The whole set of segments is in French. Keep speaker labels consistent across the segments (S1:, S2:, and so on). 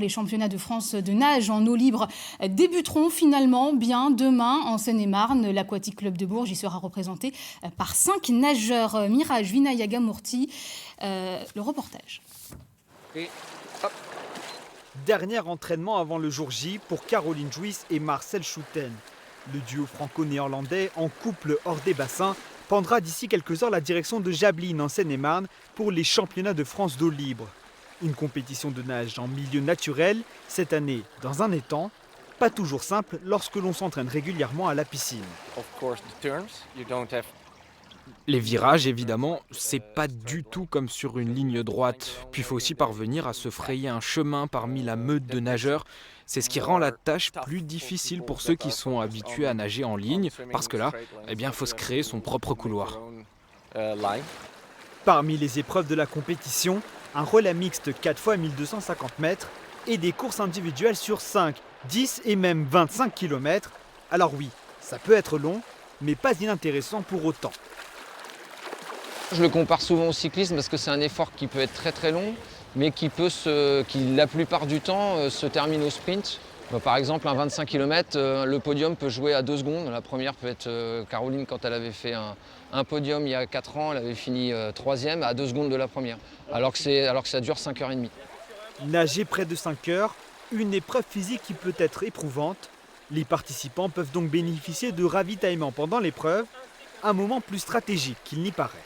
S1: Les championnats de France de nage en eau libre débuteront finalement bien demain en Seine-et-Marne. L'Aquatic Club de Bourges y sera représenté par 5 nageurs. Miraj Vinayagamurti, le reportage.
S2: Et hop. Dernier entraînement avant le jour J pour Caroline Jouisse et Marcel Schouten. Le duo franco-néerlandais en couple hors des bassins prendra d'ici quelques heures la direction de Jablines en Seine-et-Marne pour les championnats de France d'eau libre. Une compétition de nage en milieu naturel, cette année dans un étang, pas toujours simple lorsque l'on s'entraîne régulièrement à la piscine.
S3: Les virages, évidemment, c'est pas du tout comme sur une ligne droite. Puis il faut aussi parvenir à se frayer un chemin parmi la meute de nageurs. C'est ce qui rend la tâche plus difficile pour ceux qui sont habitués à nager en ligne, parce que là, eh bien, il faut se créer son propre couloir.
S2: Parmi les épreuves de la compétition, un relais mixte 4 x 1250 mètres et des courses individuelles sur 5, 10 et même 25 km. Alors oui, ça peut être long, mais pas inintéressant pour autant.
S4: Je le compare souvent au cyclisme parce que c'est un effort qui peut être très très long, mais qui la plupart du temps se termine au sprint. Par exemple, un 25 km, le podium peut jouer à 2 secondes. La première peut être Caroline, quand elle avait fait un podium il y a 4 ans, elle avait fini 3e à 2 secondes de la première, alors que ça dure 5h30.
S2: Nager près de 5 heures, une épreuve physique qui peut être éprouvante. Les participants peuvent donc bénéficier de ravitaillement pendant l'épreuve, un moment plus stratégique qu'il n'y paraît.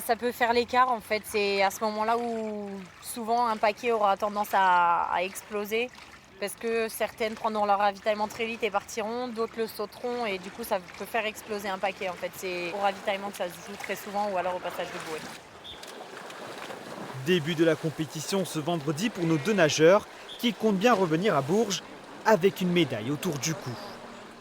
S5: Ça peut faire l'écart en fait, c'est à ce moment-là où souvent un paquet aura tendance à exploser parce que certaines prendront leur ravitaillement très vite et partiront, d'autres le sauteront et du coup ça peut faire exploser un paquet en fait. C'est au ravitaillement que ça se joue très souvent ou alors au passage de bouée.
S2: Début de la compétition ce vendredi pour nos 2 nageurs qui comptent bien revenir à Bourges avec une médaille autour du cou.